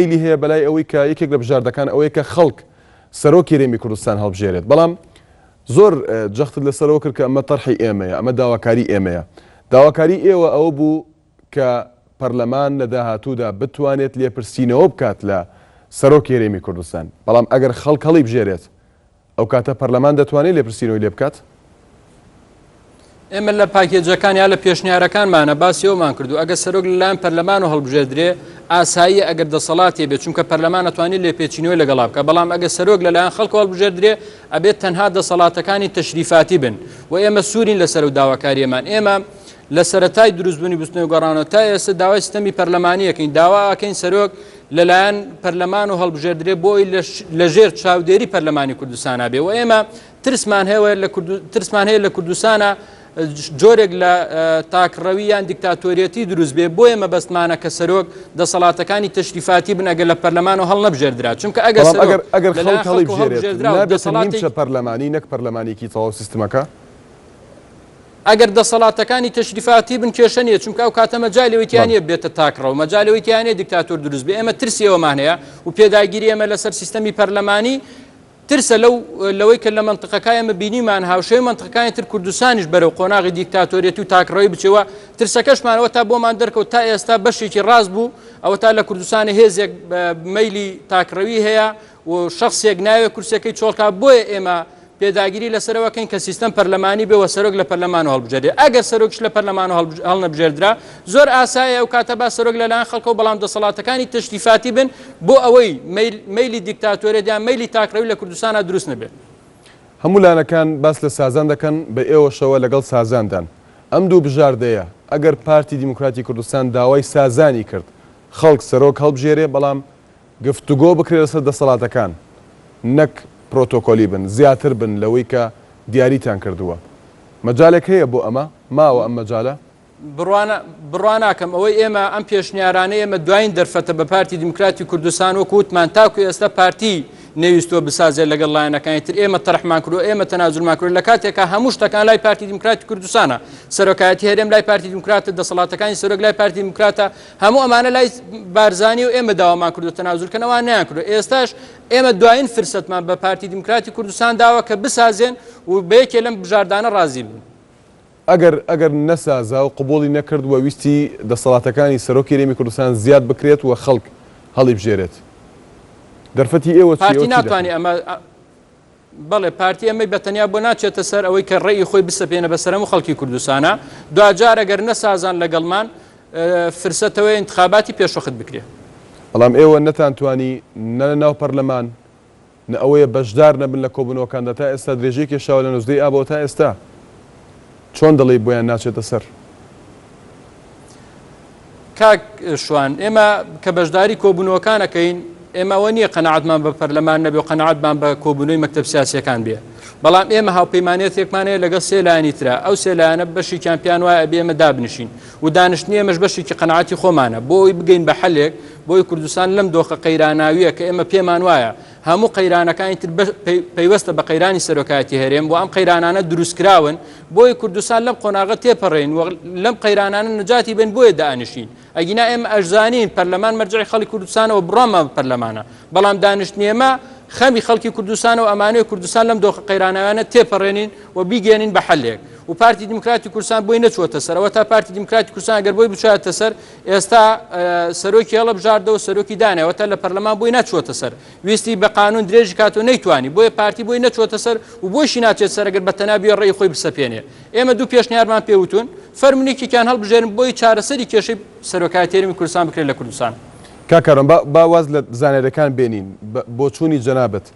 مەیلی هەیە بەلای ئەوەی کە یەکێک لە بژاردەکان ئەوەیە کە خەڵک سەرۆکی هەرێمی کوردستان هەڵبژێرێت. بەڵام زۆر جەختت لەسەرەوە کرد کە ئەمە تەرحی ئێمەیە، ئەمە داواکاری ئێمەیە. داواکاری ئێوە ئەوە بوو کە پەرلەمان لە داهاتوودا بتوانێت لێپرسینەوە بکات لە سەرۆکی هەرێمی کوردستان. بەڵام ئەگەر خەڵک هەڵی بژێرێت ئەو کاتە پەرلەمان دەتوانێت لێپرسینەوەی لێ بکات؟ ئێمە لە پاکێجەکان یا لە پێشنیارەکانمانە باسی ئەومان کردو ئەگەر سەرۆک لەلایەن پەرلەمان و هەڵبژێردرێ ئاسایی ئەگەر دەسەڵاتێ بێت چونکە پەرلەمان ئەتوانێت لێپێچینەوەی لەگەڵا بکە. بەڵام ئەگەر سەرۆک لەلایەن خەڵک هەڵبژێردرێ ئەبێت تەنها دەسەڵاتەکانی تەشریفاتی بن و ئێمە سوورین لەسەر و داواکاریەمان. ئێمە لە سەرەتای دروستبوونی بستنەوەی گۆڕانەوە تا ئێستا داوای سیستەمی پەرلەمانیەکەین، داوا ئەکەین سەرۆک لەلایەن پەرلەمان و هەڵبژێردرێ بۆی لەژێر چاودێری پەرلەمانی کوردستانە بێ. و ئێمە ترسمان هەیە لە کوردستانە جۆرێک لە تاکڕەوی یان دیکتاتۆریەتی دروست بێ. بۆ ئێمە بەستمانە کە سەرۆک دەسەڵاتەکانی تەشریفاتی بن ئەگەر لە پەرلەمان و هەڵ نەبژێردرا. چونکە ئەگەر خەڵک هەڵی بژێرێت نابێت نیمچە پەرلەمانی نەک پەرلەمانێکی تەواو سیستمەکە. ئەگەر دەسەڵاتەکانی تەشریفاتی بن کێشە نیە، چونکە ئەو کاتە مەجاالەوەیتیانە بێتە تاکڕەوە، مەجاالەوەیتیانە دیکتاتۆر دروست بێ. ئێمە ترسی ئەوەمان هەیە و پێداگیری ئێمە لەسەر سیستەمی پەرلەمانی ترسە لەوەی کە لە منطقەکە ئێمە بینیمان هاوشێوەی منطقەکانی تر کوردستانیش بەرەو قۆناغی دیکتاتۆریەتی و تاکڕەوی بچێەوە. ترسەکەشمانەوە تا بۆمان دەرکەوت تا ئێستا بەشێکی ڕاست بوو ئەوە تا لە کوردستانی هێزێک مەیلی تاکڕەوی هەیە و شخصێک ناوێت کورسەکەی چۆڵکا. بۆیە ئێمە پێداگیری لەسەرەوەکەین کە سیستەم پەرلەمانی بێ و سەرۆک لە پەرلەمان و هەڵبژێردرێ. ئەگەر سەرۆکش لە پەرلەمان و هەڵنەبژێردرا زۆر ئاسایە ئەو کاتە با سەرۆک لەلایەن خەڵکەوە، بەڵام دەسەڵاتەکانی تەشریفاتی بن بۆ ئەوەی مەیلی دیکتاتۆریەت یان مەیلی تاکڕەوی لە کوردستانە دروست نەبێت. هەموو لایەنەکان باس لە سازان دەکەن بە ئێوەشەوە لەگەڵ سازاندان. ئەم دوو بژاردەیە ئەگەر پارتی دیموکراتی کوردستان داوای سازانی کرد خەڵک سەرۆک هەڵبژێرێ، بەڵام گفتوگۆ بکرێت لەسەر دەسەڵاتەکان نەک پرۆتۆکۆلی بن، زیاتر بن لەوەی کە دیاریتان کردووە. مەجالێک هەیە بۆ ئەمە؟ ماوە ئەم مەجالە؟ بڕواناکەم ئەوەی ئێمە ئەم پێشنیارانەی ئێمە دوایین دەرفەتە بە پارتی دیموکراتی کوردستان وەکو وتمان تاکو ئێستا پارتی نەویستوە بسازێت لەگەڵ لایەنەکانی تر. ئێمە تەرحمان کردو، ئێمە تەنازولمان کردو لە کاتێکە هەموو شتەکان لای پارتی دیموکراتی کوردستانە. سەرۆکایەتی هەرێم لای پارتی دیموکراتە، دەسەڵاتەکانی سەرۆک لای پارتی دیموکراتە، هەموو ئەمانە لای بارزانی و ئێمە داوامان کردو تەنازولکردنەوە نیان کردو. ئێستاش ئێمە دوایین فرسەتمان بە پارتی دیموکراتی کوردستان داوە کە بسازێن و بەیەکێ لەم بژاردانە ڕازی بن. ئەگەر نەسازا و قبوڵی نەکرد و ویستی دەسەڵاتەکانی سەرۆکی هەرێمی کوردستان زیاد بکرێت و خەڵک هەڵی بژێرێت، دەرفەتی ئێوە پارتی ناتوانێت ئەمە بەڵێ پارتی ئەمەی بەتەنیا بۆ ناچێتە سەر ئەوەی کە ڕێی خۆی بسەپێنە بەسەر هەموو خەڵکی کوردستانە. دوجار ئەگەر نەسازان لەگەڵمان فرسەتەوەی انتخاباتی پێشوەخت بکرێت. بەڵام ئێوە نەتانتوانی نە لە ناو پەرلەمان نە ئەوەیە بەشدار نەبن لە کۆبوونەوەکاندا تا ئێستا درێژەی کێشاوە لە نوزدەی ئابەوە تا ئێستا. چۆن دەڵێ بۆیان ناچێتە سەر؟ کاک شوان ئێمە کە بەشداری کۆبوونەوەکانەکەین ئێمەوە نییە قەنەعەتمان بە پەرلەمان نەبێ و قەنەعەتمان بە کۆبوونەوەی مەکتەب سیاسیەکان بێ. بەڵام ئێمە هاوپەیمانێتێکمان هەیە لەگەڵ سێ لایەنی ترە. ئەو سێ لایەنە بەشێکیان پیان وایە ئەبێ ئێمە دابنشین و دانیشتنی ئێمەش بەشێکی قەنەعەتی خۆمانە بۆی بگەین بە حەلێک بۆی کوردستان لەم دۆخە قەیراناویە کە ئێمە پێمان وایە هەموو قەیرانەکانی تر پەیوەستە بە قەیرانی سەرۆکایەتی هەرێم بۆ ئەم قەیرانانە دروستکراون بۆی کوردستان لەم قۆناغە تێپەڕێن و لەم قەیرانانە نەجاتی بن بۆیە دانیشین. ئەگینا ئێمە ئەژزانین پەرلەمان مەرجعی خەڵکی کوردستانەوە بڕامە پەرلەمانە، بەڵام دانیشتنی ئێمە خەمی خەڵکی کوردستان و ئەمانەی کوردستان لەم دۆخە قەیرانەوانە تێپەڕێنین و بیگەێنین بە حەلێک. و پارتی دیموکراتی کوردستان بۆی نەچووەتە سەر. ئەوە تا پارتی دیموکراتی کوردستان ئەگەر بۆی بچواتە سەر ئێستا سەرۆکی هەڵەبژاردەوە سەرۆکی دانەوە تا لە پەرلەمان بۆی نەچووەتە سەر، ویستی بە قانون درێژی کاتۆ نەیتوانی، بۆیە پارتی بۆی نەچووەتە سەر و بۆشی ناچێت سەر ئەگەر بەتەنابی ڕێی خۆی بسەپێنێ. ئێمە دوو پێشنیارمان پێوتون فەرمونێکیان هەڵبژێرن بۆی چارەسەری کێشەی سەرۆکایەتی هەرێمی کوردستان بکرێت لە کوردستان. کاکەڕم باواز لە زانێرەکان بێنین بۆ چوونی جەنابەت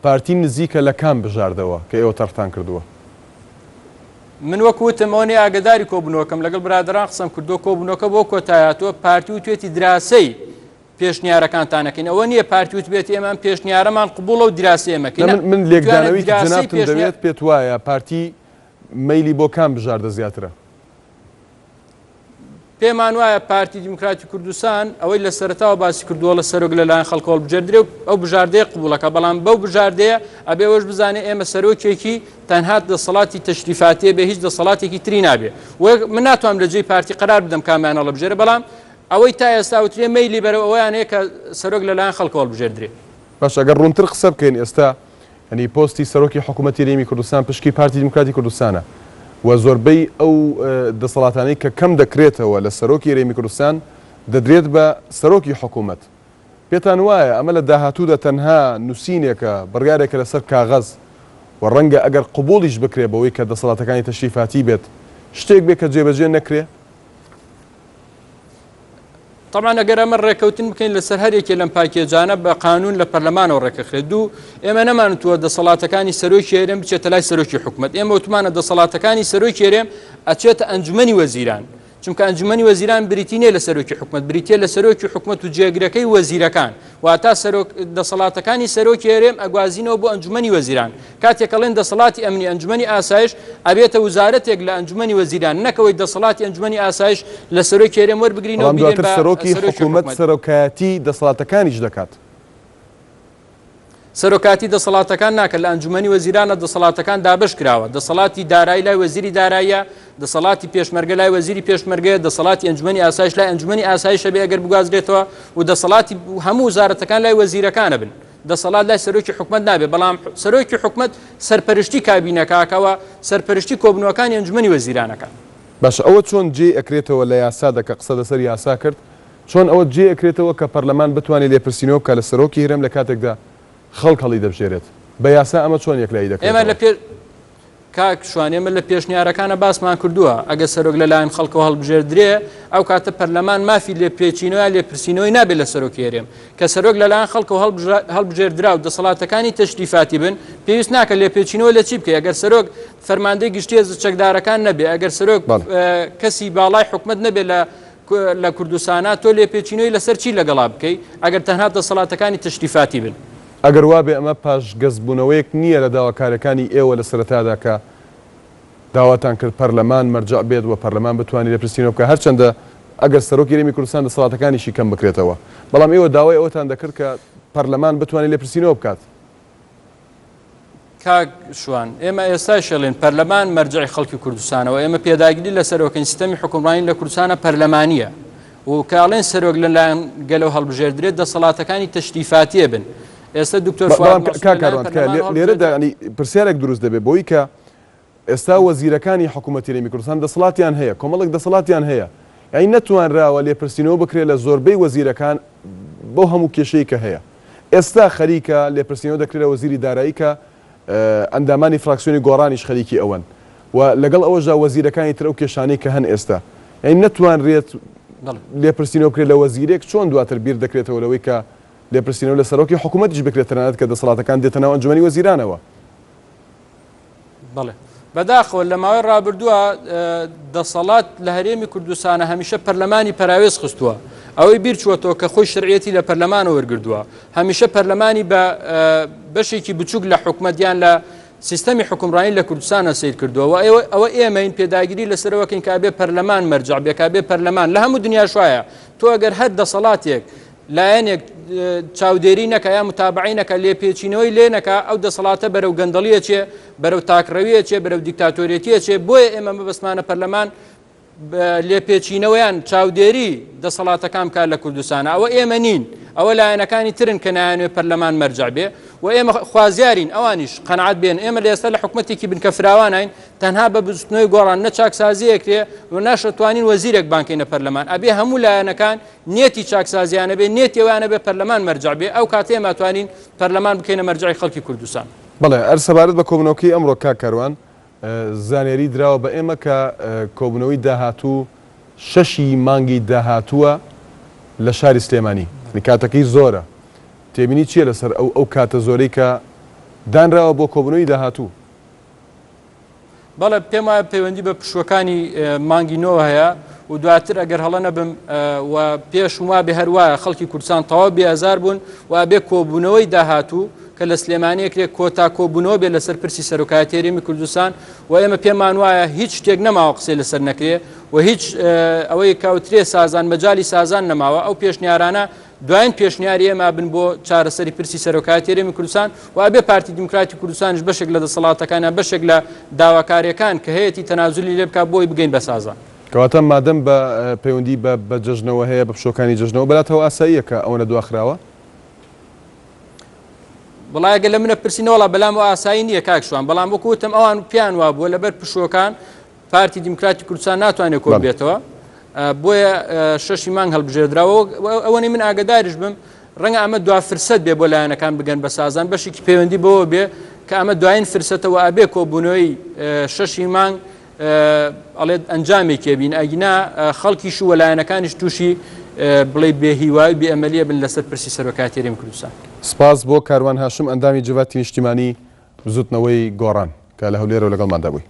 پارتی نزیکە لە کام بژاردەوە کە ئێوە تەرتان کردووە؟ من وەکوتم ئەوەی ئاگداری کۆبوونەوەکەم لەگەڵ برادران قسەم کردو کۆبوونەوەکە بۆ کۆتایەتەوە پارتی و توێتی دراسەی پێشنیارەکانتانەکەین. ئەوە نییە پارتی وت بێت ئێمە پێشنیارەمان قبوڵە و دراسی ئێمەکەین. من لێکدانەوەی جەنابتم دەوێت پێت وایە پارتی مەیلی بۆ کام بژاردە زیاترە؟ پێمان وایە پارتی دیموکراتی کوردستان ئەوەی لە سەرەتاوە باسی کردووە لە سەرۆک لەلایەن خەڵکەوە بژێردرێ و ئەو بژاردەیە قبوڵەکە، بەڵام بەو بژاردەیە ئەبێ ئەوەش بزانێ ئێمە سەرۆکێکی تەنها دەسەڵاتی تەشریفاتیە بێ، هیچ دەسەڵاتێکی تری نابێ. من ناتوانم لە جێی پارتی قرار بدەم کامیان هەڵبژێرە، بەڵام ئەوەی تا ئێستا وترێ مەیلی بەرەو ئەویانەیە کە سەرۆک لەلایەن خەڵکەوە هەڵبژێردرێ. باش ئەگەر ڕوونتر قسە بکەین ئێستا ینی پۆستی سەرۆکی حکوومەتی هەرێمی کوردستان پشکی پارتی دیموکراتی کوردستانە و زۆربەی ئەو دەسەڵاتانەی کە کەم دەکرێتەوە لە سەرۆکی هەرێمی کوردستان دەدرێت بە سەرۆکی حکوومەت. پێتان وایە ئەمە لە داهاتوودا تەنها نووسینێکە بڕیارێکە لەسەر کاغەز و ڕەنگە ئەگەر قبوڵیش بکرێ بەوەی کە دەسەڵاتەکانی تەشریفاتی بێت شتێک بێت کە جێبەجێ نەکرێ؟ طبعا ئەگەر ئەمە ڕێکەوتن بکەین لەسەر هەرێکێ لەم پاکێجانە بە قانون لە پەرلەمانەوە ڕێکەخرێت. دوو ئێمە نەمانتووە دەسەڵاتەکانی سەرۆکی هەرێم بچێتە لای سەرۆکی حکوومەت. ئێمە وتمانە دەسەڵاتەکانی سەرۆکی هەرێم ئەچێتە ئەنجومەنی وەزیران، چونکە ئەنجومەنی وەزیران بریتینێ لە سەرۆکی حکوومەت، بریتێ لە سەرۆکی حکوومەت و جێگرەکەی وەزیرەکان، واتە دەسەڵاتەکانی سەرۆکی هەرێم ئەگوازینەوە بۆ ئەنجومەنی وەزیران. کاتێک ئەڵێن دەسەڵاتی ئەمنی ئەنجومەنی ئاسایش ئەبێتە وزارەتێک لە ئەنجومەنی وەزیران، نەکەوەی دەسەڵاتی ئەنجومەنی ئاسایش لە سەرۆکی هەرێم وەربگرینەوە بێن بە سەرۆکی حکوومەت سەرۆکایەتی دەسەڵاتەکانیش دەکات. سەرۆکاتی دەسەڵاتەکان ناکە، لە ئەنجومەنی وەزیرانە دەسەڵاتەکان دابش کراوە. دەسەڵاتی دارایی لای وەزیری داراییە، دەسەڵاتی پێشمەرگە لای وەزیری پێشمەرگەیە، دەسەڵاتی ئەنجومەنی ئاسایش لای ئەنجومەنی ئاسایشە بێ ئەگەر بگوازرێتەوە، و دەسەڵاتی هەموو وزارەتەکان لای وەزیرەکانە بن. دەسەڵات لای سەرۆکی حکوومەت نابێ، بەڵام سەرۆکی حکوومەت سەرپەرشتی کابینەکەکەوە سەرپەرشتی کۆبنەوەکانی ئەنجومەنی وەزیرانەکە. باش ئەوە چۆن جێ ئەکرێتەوە لە یاسا دەکە قسە لەسەر یاسا کرد، چۆن ئەوە جێ ئەکرێتەوە کە پەرلەمان بتوانێت لێپرسینەوە بکە لە سەرۆکی هەرێم لە کاتێکدا خەڵک هەڵی دەبژێرێت بە یاسا ئەمە چۆن یەکلایی دەکرێت؟ ئێمە لە کاک شوان ئێمە لە پێشنیارەکانە باسمان کردووە ئەگە سەرۆک لەلایەن خەڵکەوە هەڵبژێردرێ ئەو کاتە پەرلەمان مافی لێپێچینەوە لێپرسینەوەی نابێت لە سەرۆکی هەرێم، کە سەرۆک لەلایەن خەڵکەوە هەڵبژێردرا و دەسەڵاتەکانی تەشریفاتی بن پێویست ناکە لێپێچینەوە لە چی بکە. ئەگەر سەرۆک فەرماندەی گشتی هێزە چەکدارەکان نەبێ، ئەگەر سەرۆک کەسی باڵای حکوومەت نەبێت لە کوردستانە تۆ لێپێچینەوەی لەسەر چی لەگەڵا بکەی ئەگەر تەنها دەسەڵاتەکانی تەشریفاتی بن. ئەگەر وابێ ئەمە پاش گەزبوونەوەیەک نییە لە داواکارەکانی ئێوە لە سەرەتادا کە داواتان کرد پەرلەمان مەرجع بێت و پەرلەمان بتوانێت لێپرسینەوە بکە، هەرچەندە ئەگەر سەرۆکی هەرێمی کوردستان دەسەڵاتەکانیشی کەم بکرێتەوە، بەڵام ئێوە داوای ئەوەتان دەکرد کە پەرلەمان بتوانێت لێپرسینەوە بکات. کاک شوان ئێمە ئێستا شەڵێن پەرلەمان مەرجعی خەڵکی کوردستانەوە، ئێمە پێداگیری لە سەرۆکەین سیستەمی حکومڕانی لە کوردستانە پەرلەمانیە و کاڵێن سەرۆک لەلایەن گەلەوە هەڵبژێردرێت دەسەڵاتەکانی تەشریفاتیە بن. ئێستا دکتۆر لێرەدا پرسیارێک دروست دەبێت بۆی کە ئێستا وەزیرەکانی حکوومەتی هەرێمی کوردستان دەسەڵاتیان هەیە، کۆمەڵک دەسەڵاتیان هەیە، یعنی نەتوانراوە لێپرسینەوە بکرێت لە زۆربەی وەزیرەکان بۆ هەموو کێشەی کە هەیە. ئێستا خەریکە لێپرسینەوە دەکرێت لە وەزیری دارایی کە ئەندامانی فراکسیۆنی گۆڕانیش خەریکی ئەوەن و لەگەڵ ئەوەژا وەزیرەکانی تر ئەو کێشانەی کە هەن ئێستا، یعنی نەتوانرێت لێپرسینەوە بکرێت لە وەزیرێک چۆن دواتر بیر دەکرێتەوە لەوەی کە لێپرسینەوە لە سەرۆکی حکوومەتیش بکرێت تەنانەت کە دەسەڵاتەکان دێتەناو ئەنجومەنی وەزیرانەوە. بەڵێ بەداخەوە لە ماوەی ڕابردووە دەسەڵات لە هەرێمی کوردستانە هەمیشە پەرلەمانی پەراوێز خستووە، ئەوەی بیر چووەتەوە کە خۆی شرعیەتی لە پەرلەمانەوە وەرگردووە، هەمیشە پەرلەمانی بە بەشێکی بچووک لە حکوومەتیان لە سیستەمی حکومڕانی لە کوردستانە سیر کردووە. ئەوە ئێمەین پێداگیری لەسەرەوەکەین کابێ پەرلەمان مەرجع بێ، کابێ پەرلەمان لە هەموو دنیا شوایە تۆ ئەگەر هەر دەسەڵاتێک لایەنێک چاودێری نەکە یا متابعی نەکە لێپێچینەوەی لێ نەکە ئەو دەسەڵاتە بەرەو گەندەڵیە چێ، بەرەو تاکڕەویە چێ، بەرەو دیکتاتۆریەتیە چێ. بۆیە ئێمە مەبەستمانە پەرلەمان لێپێچینەوەیان چاودێری دەسەڵاتەکان بکات لە کوردستانە. ئەوە ئێمە نین، ئەوە لایەنەکانی ترن کە نایانوێت پەرلەمان مەرجع بێ و ئێمە خوازیارین ئەوانیش قەنەعەت بێن. ئێمە لە ئێستا لە حکوومەتێکی بن کە فراوانین تەنها بە بستنەوەی گۆڕان نە چاکسازیەکرێ و ناشەتوانین وەزیرێک بانکەینە پەرلەمان، ئەبێ هەموو لایەنەکان نێتی چاکسازیانە بێ، نێتی ئەوانە بێ پەرلەمان مەرجع بێ، ئەو کاتێ ئێمە توانین پەرلەمان بکەینە مەرجعی خەڵکی کوردستان. بەڵێ ئەرسەبارەت بە کۆبوونەوەکەی ئەمڕۆ کاکەروان زانیاری دراوە بە ئێمە کە کۆبوونەوەی داهاتوو 6 مانگی داهاتووە لە شاری سلێمانی، کاتەکەی زۆرە، تێبینی چییە لەسەر ئەو کاتە زۆرەی کە دانراوە بۆ کۆبوونەوەی داهاتوو؟ بەڵێ پێم وایە پەیوەندی بە پشوەکانی مانگی نۆ هەیە و دواتر ئەگەر هەڵە نەبم و پێش وا بێ هەروایە خەڵکی کوردستان تەواو بێئازار بوون و بێ کۆبوونەوەی داهاتوو کە لە سلێمانیەکرێک کۆتا کۆبوونەوە بێت لەسەر پرسی سەرۆکایەتی هەرێمی کوردستان و ئێمە پێمان وایە هیچ شتێک نەماوە قسەی لەسەر نەکرێ و هیچ ئەوەی کاوترێ سازان مەجای سازان نەماوە. ئەو پێشنیارانە دوایین پێشنیاری ئێمە بن بۆ چارەسەری پرسی سەرۆکایەتی هەرێمی کوردستان و ئەبێ پارتی دیموکراتی کوردستانش بەشێک لە دەسەڵاتەکانە بەشێک لە داواکاریەکان کە هەیەی تەنازولی لێ بکات بۆی بگەین بە سازان. کەواتە مادەم بە پەیوەندی بە جەژنەوە هەیە بە پشۆکانی جەژنەوە بەلاتەوە ئاساییە کە ئەوەنە دواخراوە بەڵایگە لە منە پرسیینەوەڵا بەلام و ئاسایی نییە کاکشوان بەڵام وەکوتم ئەوان پیان وا بووە لەبەر پشۆکان پارتی دیموکراتی کوردستان ناتوانێت کۆ بێتەوە بۆیە 6 مانگ هەڵبژێردراوە ئەوەی من ئاگداریش بم ڕەنگە ئەمە دوا فرسەت بێ بۆ لایەنەکان بگەن بە سازان بەشێکی پەیوەندی بەوە بێ کە ئەمە دوایین فرسەتەوە ئابێ کۆبوونەوەی 6 مانگ ئەڵێت ئەنجامی کێبین ئەگینا خەڵکیش و لایەنەکانیش تووشی بڵێ بێهیوای بێ ئەمەلیە بن لەسەر پرسی سەرۆکاتی هەرێمی کوردستان. سپاس بۆ کاروان هاشم ئەندامی جوواتی نیشتیمانی زوتنەوەی گۆڕان کە لە هەولێرە لەگەڵماندا بووی.